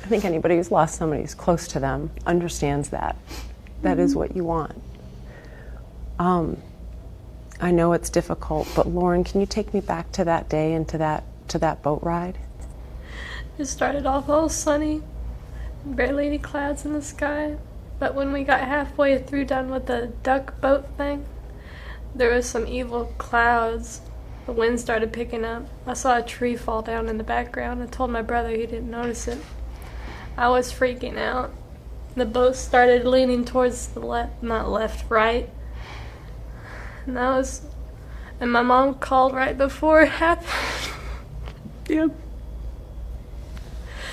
I think anybody who's lost somebody who's close to them understands that. That is what you want. I know it's difficult, but Loren, can you take me back to that day and to that boat ride? It started off all sunny, barely any clouds in the sky, but when we got halfway through done with the duck boat thing, there was some evil clouds. The wind started picking up. I saw a tree fall down in the background. I told my brother, he didn't notice it. I was freaking out. The boat started leaning towards the left, not left, right. And my mom called right before it happened. Yeah.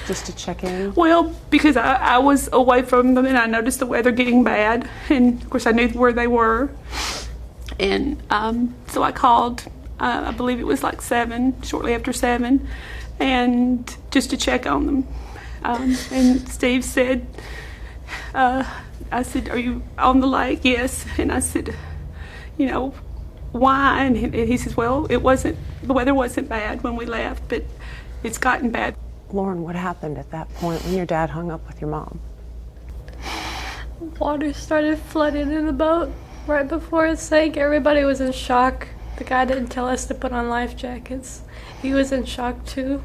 Just to check in? Well, because I was away from them and I noticed the weather getting bad, and of course I knew where they were. And so I called, I believe it was like 7, shortly after 7, and just to check on them. And Steve said, I said, "Are you on the lake?" "Yes." And I said, "You know, why?" And he says, "Well, the weather wasn't bad when we left, but it's gotten bad." Loren, what happened at that point when your dad hung up with your mom? Water started flooding in the boat right before it sank. Everybody was in shock. The guy didn't tell us to put on life jackets. He was in shock too.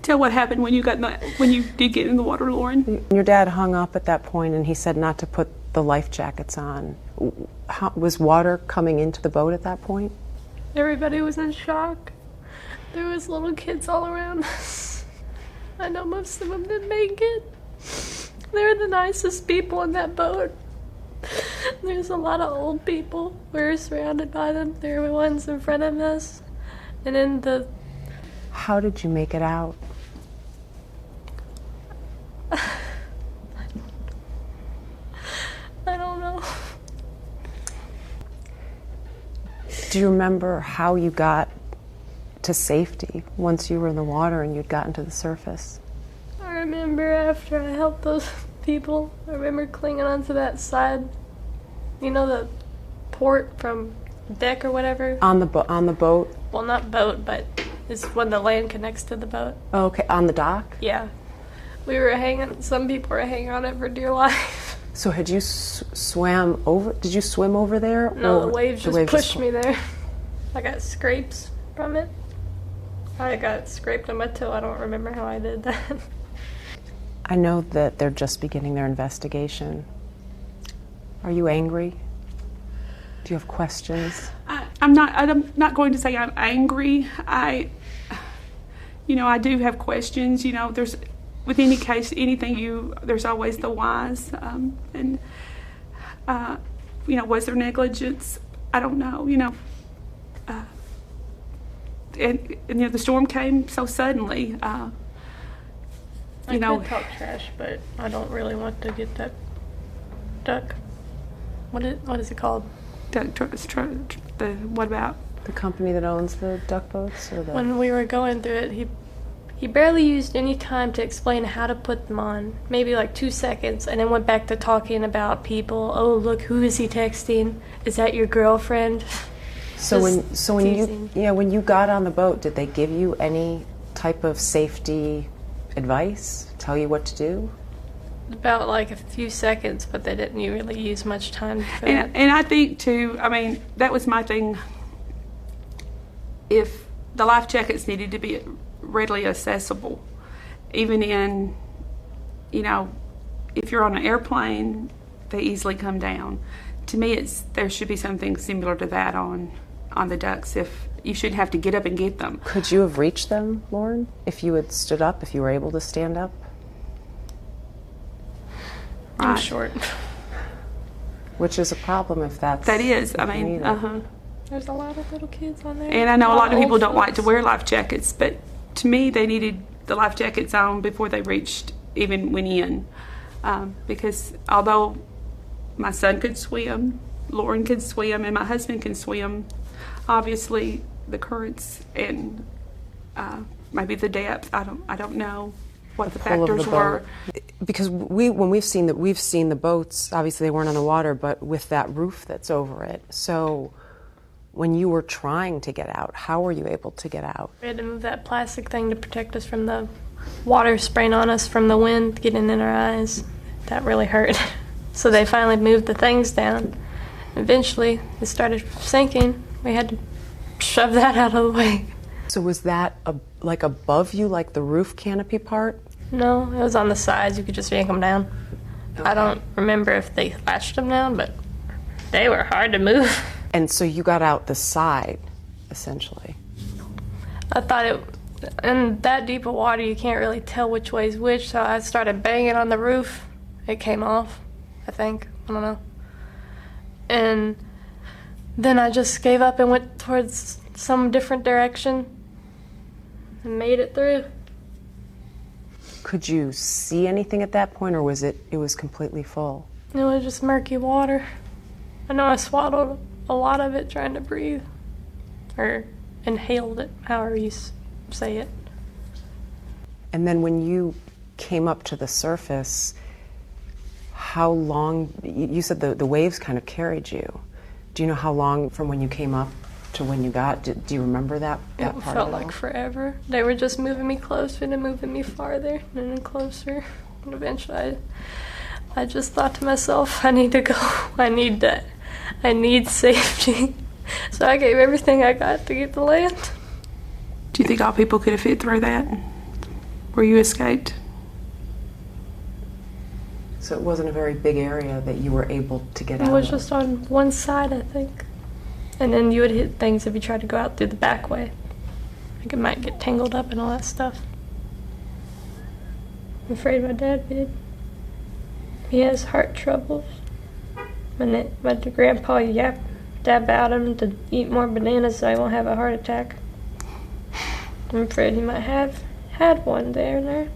Tell what happened when you did get in the water, Loren. Your dad hung up at that point and he said not to put the life jackets on. Was water coming into the boat at that point? Everybody was in shock. There was little kids all around us. I know most of them didn't make it. They were the nicest people in that boat. There's a lot of old people. We were surrounded by them. There were ones in front of us. And in the... How did you make it out? I don't know. Do you remember how you got to safety once you were in the water and you'd gotten to the surface? I remember after I helped those people, I remember clinging onto that side, you know, the port from deck or whatever. On the boat? Well, not boat, but it's when the land connects to the boat. Oh, okay, on the dock? Yeah. We were some people were hanging on it for dear life. So had you swam over? Did you swim over there? No, the waves just pushed me there. I got scrapes from it. I got scraped on my toe. I don't remember how I did that. I know that they're just beginning their investigation. Are you angry? Do you have questions? I'm not going to say I'm angry. I do have questions. There's, with any case, there's always the whys. Was there negligence? I don't know. And the storm came so suddenly. I could talk trash, but I don't really want to get that duck. What is it called? What about? The company that owns the duck boats? When we were going through it, he barely used any time to explain how to put them on. Maybe like 2 seconds, and then went back to talking about people. Oh, look, who is he texting? Is that your girlfriend? So when you got on the boat, did they give you any type of safety advice? Tell you what to do? About like a few seconds, but they didn't really use much time for that. And I think too, that was my thing. If the life jackets needed to be readily accessible, even in, if you're on an airplane, they easily come down. To me, there should be something similar to that on the ducks. If you shouldn't have to get up and get them. Could you have reached them, Loren, if you had stood up, if you were able to stand up? I'm short. Which is a problem if that's... That is. There's a lot of little kids on there. And I know a lot of people don't like to wear life jackets, but to me, they needed the life jackets on before they even went in. Because although my son could swim, Loren could swim, and my husband can swim, obviously the currents and maybe the depth, I don't know what the factors were. Because when we've seen the boats, obviously they weren't on the water, but with that roof that's over it. So when you were trying to get out, how were you able to get out? We had to move that plastic thing to protect us from the water spraying on us from the wind getting in our eyes. That really hurt. So they finally moved the things down. Eventually, it started sinking. We had to shove that out of the way. So was that like above you, like the roof canopy part? No, it was on the sides. You could just yank them down. Okay. I don't remember if they latched them down, but they were hard to move. And so you got out the side, essentially. I thought in that deep of water, you can't really tell which way's which, so I started banging on the roof. It came off, I think. I don't know. And then I just gave up and went towards some different direction and made it through. Could you see anything at that point, or was it was completely full? It was just murky water. I know I swallowed a lot of it trying to breathe, or inhaled it, however you say it. And then when you came up to the surface, how long, you said the waves kind of carried you. Do you know how long from when you came up to when you got, do you remember that part? It felt like forever. They were just moving me closer and moving me farther and then closer. And eventually I just thought to myself, I need to go. I need safety. So I gave everything I got to get to land. Do you think all people could have fit through that where you escaped? So it wasn't a very big area that you were able to get out of? It was just on one side, I think. And then you would hit things if you tried to go out through the back way. Like it might get tangled up and all that stuff. I'm afraid my dad did. He has heart troubles. My grandpa dabbed out him to eat more bananas so he won't have a heart attack. I'm afraid he might have had one there and there.